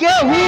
केहू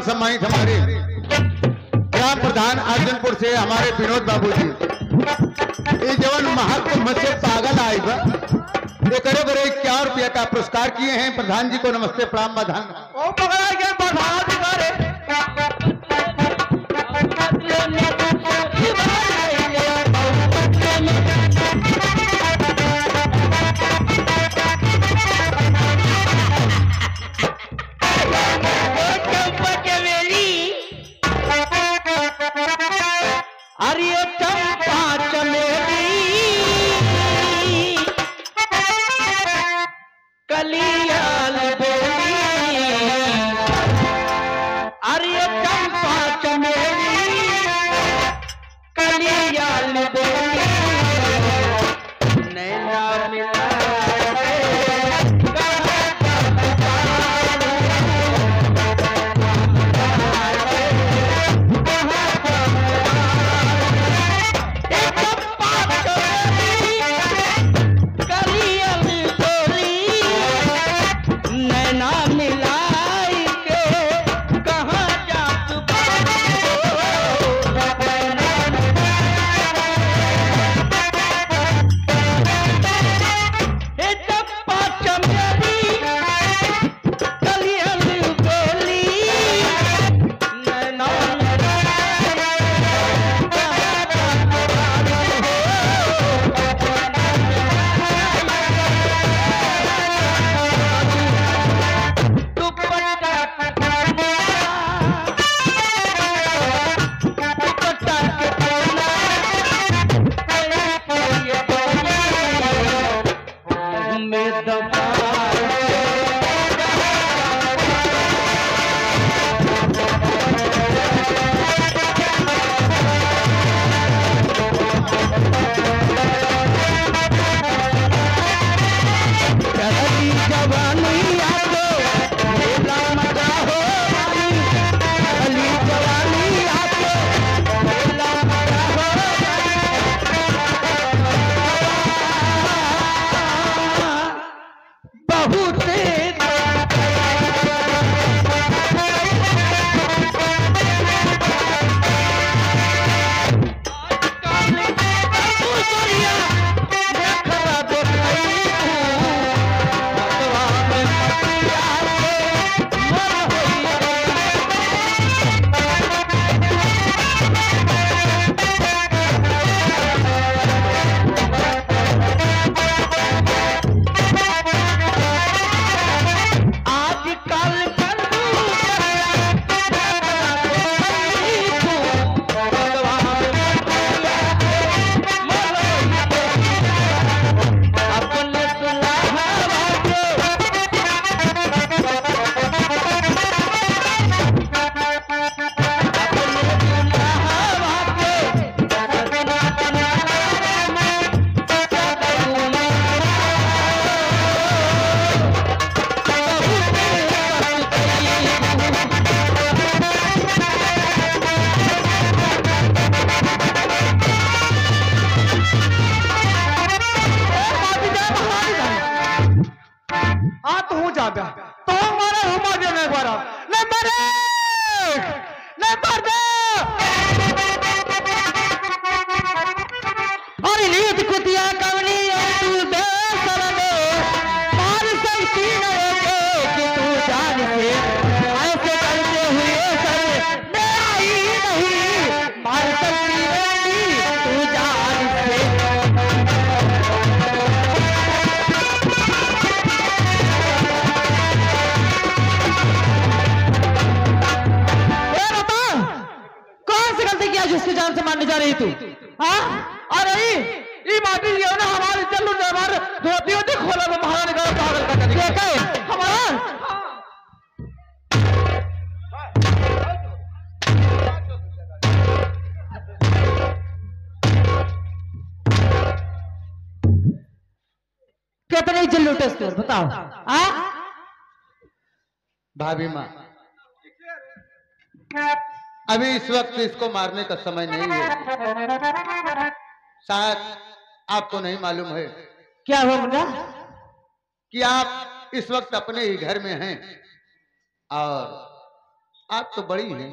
सम्मानित हमारे ग्राम प्रधान अर्जुनपुर से हमारे विनोद बाबू जी ये जवन महात्मा से पागल आए ये करे बड़े 1 रुपया का पुरस्कार किए हैं। प्रधान जी को नमस्ते प्रणाम बधान। नहीं मार दो और नीत कुतिया कवनी तू बेसर दे मार सकती नहीं कि तू जान से ऐसे करते हुए सर मेरा ही नहीं मार सकती नहीं तू जान से जिसकी जान से मारने जा रही तू हाँ अरे ये माटी जो ना हमारे चलो हमारे धोती होती खोला में महारानी का पागल कर दिया क्या है हमारा कितने जल्लू टेस्ट बताओ हाँ भाभी माँ अभी इस वक्त इसको मारने का समय नहीं है। शायद आपको नहीं मालूम है क्या हुआ मुन्ना कि आप इस वक्त अपने ही घर में हैं और आप तो बड़ी हैं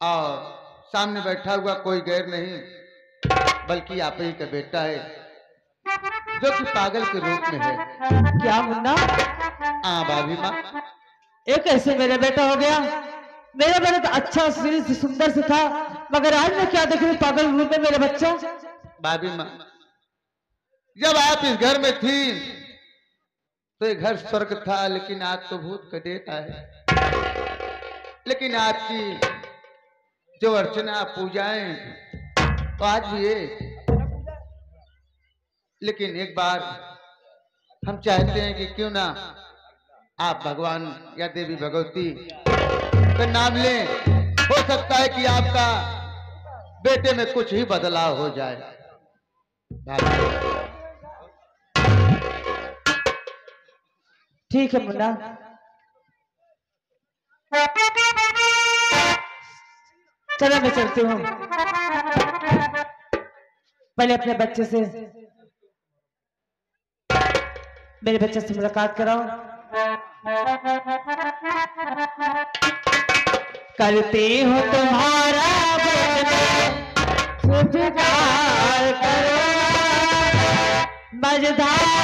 और सामने बैठा हुआ कोई गैर नहीं बल्कि आप ही का बेटा है जो कि पागल के रूप में है। क्या मुन्ना हाँ भाभी माँ एक ऐसे मेरा बेटा हो गया मेरा बेटा तो अच्छा सुंदर से था मगर आज मैं क्या देख रही पागल रूप में मेरा बच्चा। भाभी माँ जब आप इस घर में थी तो ये घर स्वर्ग था लेकिन आज तो भूत का डेटा है। लेकिन आपकी जो अर्चना पूजाएं तो आज भी है लेकिन एक बार हम चाहते हैं कि क्यों ना आप भगवान या देवी भगवती का नाम लें। हो सकता है कि आपका बेटे में कुछ ही बदलाव हो जाए। ठीक है मुन्ना चलो मैं चलती हूँ पहले अपने बच्चे से मेरे बच्चे से मुलाकात कराओ। करते हो तुम्हारा स्वीकार करो मजदार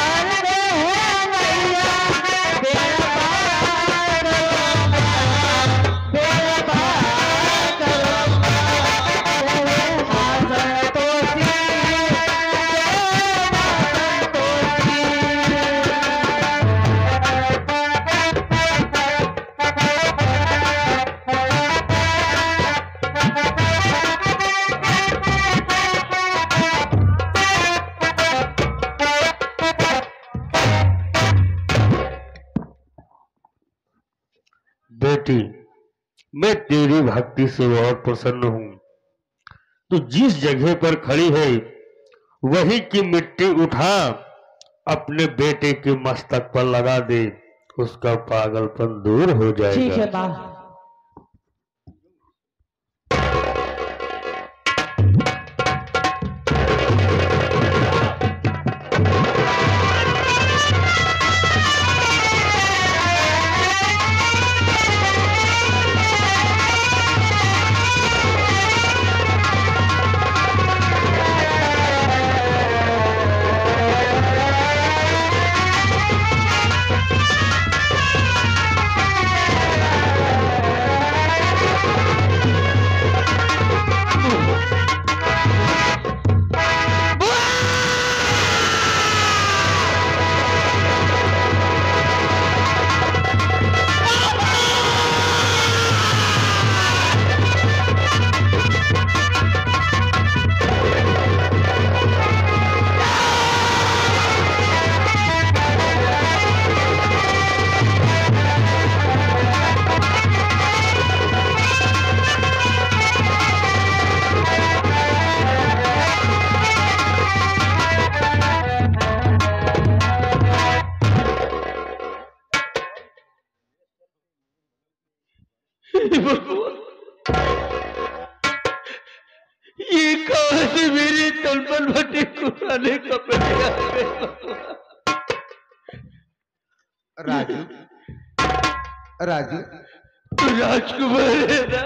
बेटी मैं तेरी भक्ति से बहुत प्रसन्न हूं। तो जिस जगह पर खड़ी है वही की मिट्टी उठा अपने बेटे के मस्तक पर लगा दे उसका पागलपन दूर हो जाएगा। ठीक है माँ। ये कहां से मेरी तलपन भट्टी कुराने कपड़े राजू राजू राजकुमार है ना?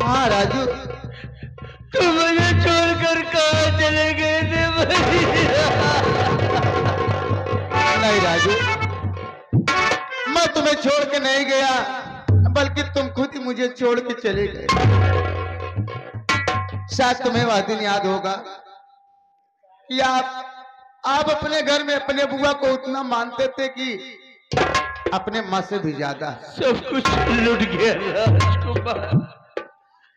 हाँ राजू, तो मुझे छोड़कर कहाँ चले गए थे भैया? नहीं राजू, मैं तुम्हें छोड़ के नहीं गया, बल्कि तुम खुद ही मुझे छोड़ के चले गए। शायद तुम्हें वह दिन याद होगा कि आप अपने घर में अपने बुआ को उतना मानते थे कि अपने माँ से भी ज्यादा। सब कुछ लुट गया राजकुमार,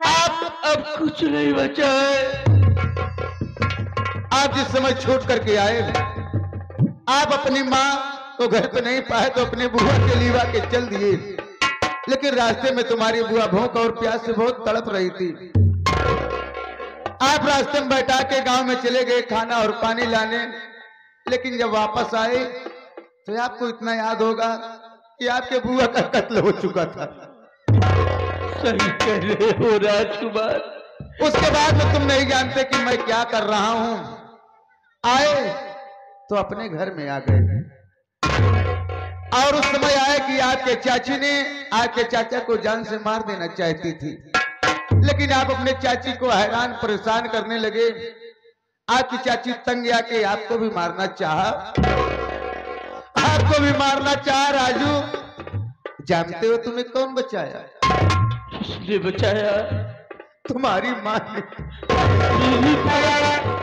आप अब कुछ नहीं बचा है। आप जिस समय छोड़ करके आए, आप अपनी माँ को घर पे नहीं पाए तो अपने बुआ के लिवा के चल दिए, लेकिन रास्ते में तुम्हारी बुआ भूख और प्यास से बहुत तड़प रही थी। आप रास्ते में बैठा के गांव में चले गए खाना और पानी लाने, लेकिन जब वापस आए तो आपको इतना याद होगा कि आपके बुआ का कत्ल हो चुका था। सही कह रहे हो राजकुमार। उसके बाद में तुम नहीं जानते कि मैं क्या कर रहा हूं। आए तो अपने घर में आ गए, और उस समय आए कि आपके चाची ने आपके चाचा को जान से मार देना चाहती थी, लेकिन आप अपने चाची को हैरान परेशान करने लगे। आपकी चाची तंग आके आपको भी मारना चाहा राजू। जानते हो तुम्हें कौन बचाया? किसने बचाया? तुम्हारी माँ ने। मेरी माँ?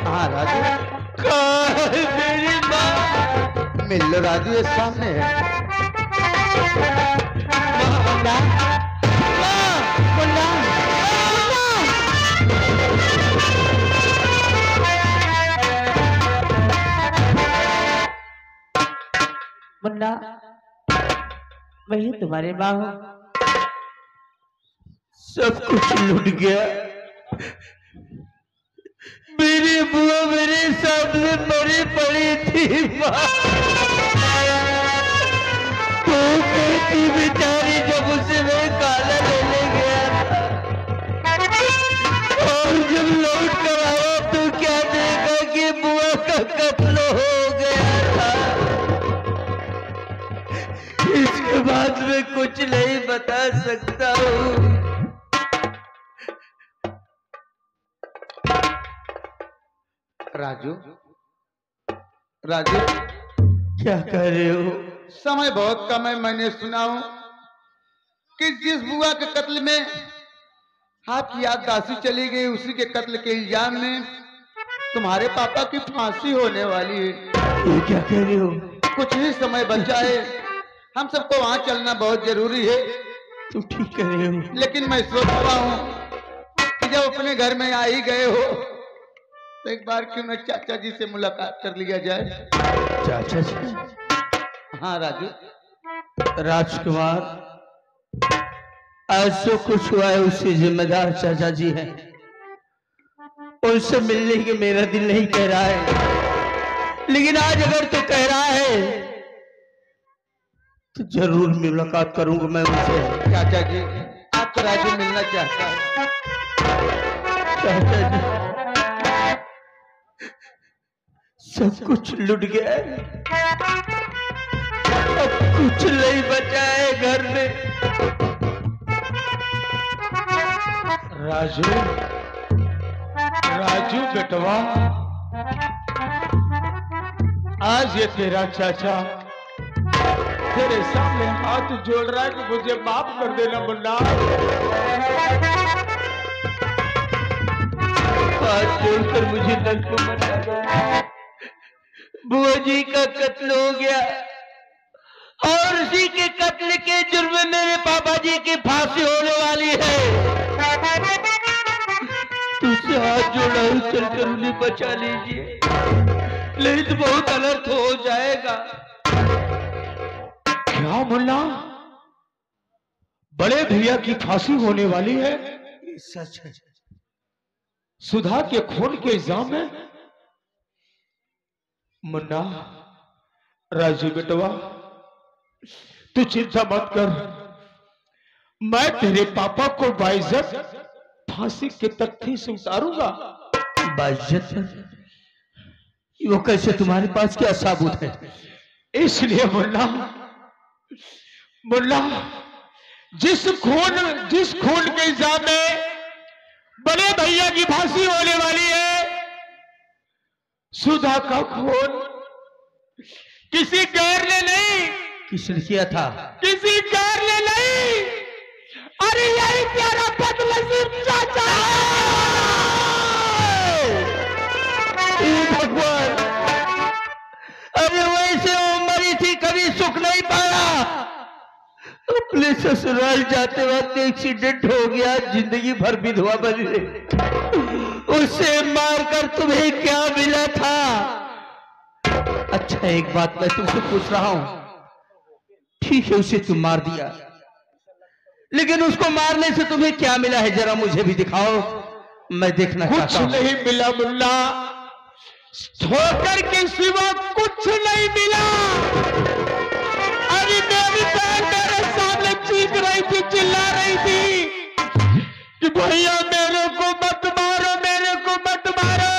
हाँ राजू। कहाँ है मेरी माँ? मिल लो राजू, ये सामने है। मुन्ना, मुन्ना, मुन्ना, वही तुम्हारे माँ हो। सब कुछ लूट गया। मेरी बुआ मेरे सामने मरी पड़ी थी माँ। तो कहती बेचारी जब उसे मैं काला लेने गया था, और जब लौट कर आया तो क्या देखा कि बुआ का कत्ल हो गया था। इसके बाद मैं कुछ नहीं बता सकता हूँ। राजू, राजू क्या कह रहे हो? समय बहुत कम है। मैंने सुना हूं कि जिस बुआ के कत्ल में आपकी याददाश्त चली गई, उसी के कत्ल के इल्जाम में तुम्हारे पापा की फांसी होने वाली है। ये क्या कह रहे हो? कुछ ही समय बचा है, हम सबको वहां चलना बहुत जरूरी है। तुम ठीक कह रहे हो, लेकिन मैं सोच रहा हूं कि जब अपने घर में आ ही गए हो तो एक बार क्यों न चाचा जी से मुलाकात कर लिया जाए। चाचा जी? हाँ राजू। राजकुमार, आज जो कुछ हुआ है उससे जिम्मेदार चाचा जी हैं। उनसे मिलने के मेरा दिल नहीं कह रहा है, लेकिन आज अगर तो कह रहा है तो जरूर मुलाकात करूंगा मैं उनसे। चाचा जी, आपको राजू मिलना चाहता है। चाचा जी, सब कुछ लुट गया है, अब कुछ नहीं बचा है घर में। राजू, राजू बेटवा, आज ये तेरा चाचा तेरे सामने हाथ जोड़ रहा है कि मुझे माफ कर देना मुन्ना। हाथ जोड़कर मुझे नर्क में मना दो। बुआ जी का कत्ल हो गया, और उसी के कत्ल के जुर्म में मेरे पापा जी की फांसी होने वाली है। तुझसे हाथ जोड़ा हूं, चलकर उन्हें बचा लीजिए, नहीं तो बहुत अनर्थ हो जाएगा। क्या मुन्ना, बड़े भैया की फांसी होने वाली है? सच है। सुधा के खून के इल्जाम में? मुन्ना, राजू बेटवा, तू चिंता मत कर, मैं तेरे पापा को बाइज्जत फांसी के तख्ती से उतारूंगा। बाइज्जत? वो कैसे? तुम्हारे पास क्या सबूत है? इसलिए मुन्ना, मुन्ना, जिस खून के इल्जाम में बड़े भैया की फांसी होने वाली है, सुधा का खून किसी गैर ने नहीं, किसने किया था? किसी गैर ने नहीं, अरे यही प्यारा बदनसीब चाचा भगवान, अरे वैसे वो मरी थी, कभी सुख नहीं पाया। अपने ससुराल जाते वक्त एक्सीडेंट हो गया, जिंदगी भर विधवा बनी रही। उसे मारकर तुम्हें क्या मिला था? अच्छा एक बात मैं तुमसे पूछ रहा हूं, ठीक है उसे तुम मार दिया, लेकिन उसको मारने से तुम्हें क्या मिला है? जरा मुझे भी दिखाओ, मैं देखना चाहता हूं। कुछ नहीं मिला मुन्ना, ठोकर के सिवा कुछ नहीं मिला। अरे मेरी बहन मेरे सामने चीख रही थी, चिल्ला रही थी कि भैया मेरे को मत मारो, मेरे को मत मारो,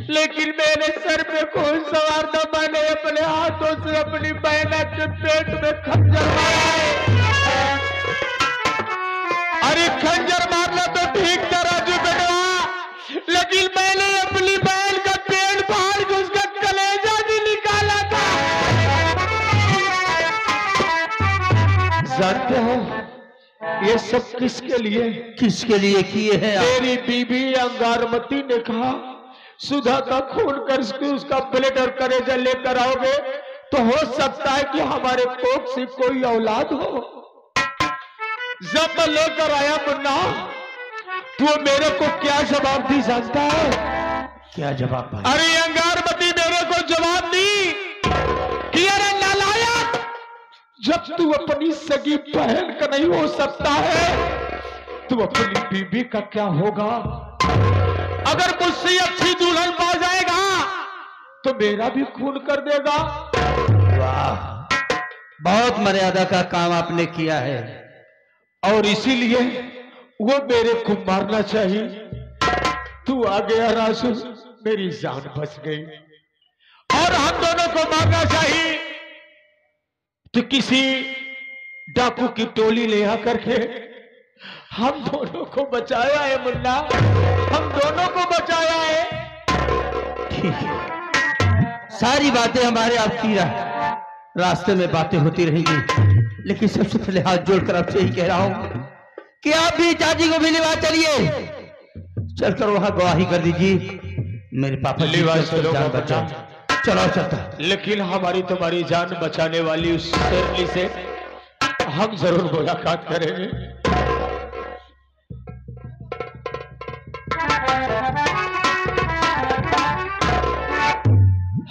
लेकिन मेरे सर पे खून सवार था। मैंने अपने हाथों से अपनी बहना के पेट में खंजर मारा है। अरे खंजर मारना तो ठीक था राजू बेटवा, लेकिन मैंने अपनी बहन का पेट फाड़ के उसका कलेजा भी निकाला था। जानते हो ये सब किसके लिए? किसके लिए किए हैं आप? मेरी बीबी अंगारमती ने कहा सुधा का खून करके उसका ब्लड और कलेजा लेकर आओगे तो हो सकता है कि हमारे कोख से कोई औलाद हो। जब मैं लेकर आया मुन्ना, तू मेरे को क्या जवाब दी जानता है? क्या जवाब भाई? अरे अंगारमती मेरे को जवाब दी कि अरे नालायक, जब तू अपनी सगी बहन का नहीं हो सकता है तो अपनी बीबी का क्या होगा? अगर मुझसे अच्छी दुल्हन पा जाएगा तो मेरा भी खून कर देगा। वाह, बहुत मर्यादा का काम आपने किया है। और इसीलिए वो मेरे को मारना चाहिए। तू आ गया राजू, मेरी जान बच गई। और हम दोनों को मारना चाहिए तो किसी डाकू की टोली ले आकर के हम दोनों को बचाया है मुन्ना, हम दोनों को बचाया है। ठीक है, सारी बातें हमारे आपकी रास्ते में बातें होती रहेंगी, लेकिन सबसे पहले हाथ जोड़कर आपसे ही कह रहा हूं कि आप भी चाची को भी लिवा चलिए, चलकर वहां गवाही कर दीजिए मेरे पापा जी लिवा की चलो जान बाबा। बचा। चलो चलता। लेकिन हमारी तुम्हारी जान बचाने वाली उस शेरनी से हम जरूर मुलाकात करेंगे।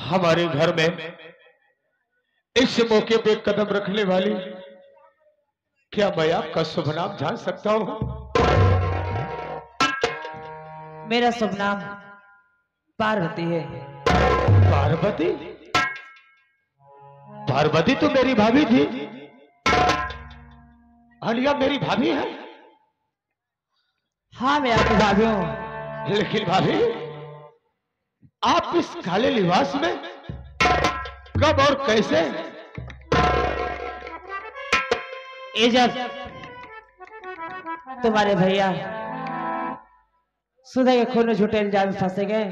हमारे घर में इस मौके पे कदम रखने वाली, क्या मैं आपका शुभ नाम जान सकता हूं? मेरा शुभ नाम पार्वती है। पार्वती? पार्वती तो मेरी भाभी थी। आलिया मेरी भाभी है? हाँ मैं आपकी भाभी हूँ। लेकिन भाभी आप इस काले लिबास में कब और कैसे? ये जब तुम्हारे भैया सुधा के खून में झूठे इल्जाम में फंसे गए,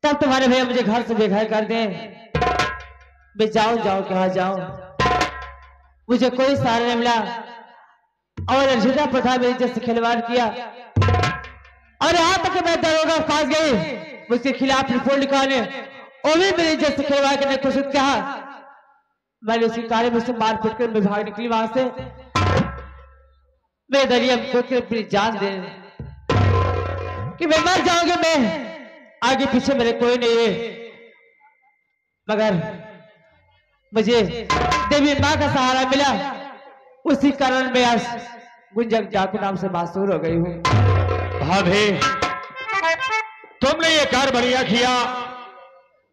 तब तुम्हारे भैया मुझे घर से बेघर कर दे। मैं जाऊं कहाँ जाऊं, मुझे कोई सहारा नहीं मिला। और अर्जिता प्रथा मेरी इज्जत से खिलवाड़ किया और यहाँ तक कि मैं दरोगा के पास गई, मुझके खिलाफ रिपोर्ट लिखाने, वो भी मेरी इज्जत से खिलवाड़ करने की कोशिश किया। मैंने उसके कार्य में से मार पीट कर मैं भाग निकली वहां से। मैं दरिया में कूद कर अपनी जान दे कि मैं मर जाऊंगी, मैं आगे पीछे मेरे कोई नहीं है, मगर मुझे देवी माँ का सहारा मिला। उसी कारण मैं आज गुंजन डाकू नाम से मासूर हो गई हूँ। भाभी तुमने ये कार्य बढ़िया किया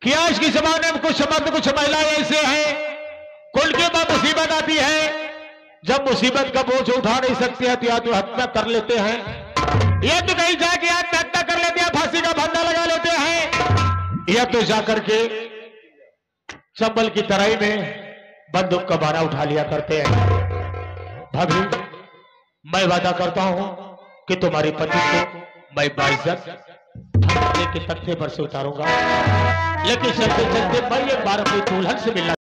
कि आज के जमाने में कुछ मर्द कुछ महिलाएं ऐसे हैं, उनके बाद मुसीबत आती है, जब मुसीबत का बोझ उठा नहीं सकते हैं तो या तो हत्या कर लेते हैं, या तो कहीं जाके आत्महत्या कर लेते हैं, फांसी का फंदा लगा लेते हैं, या तो जाकर के चंबल की तराई में बंदूक का बारा उठा लिया करते हैं। भाभी, मैं वादा करता हूं कि तुम्हारी पति को मैं बाइज्जत के सत्ते पर से उतारूंगा, लेकिन चलते चलते मैं एक बार अपनी दुल्हन से मिलना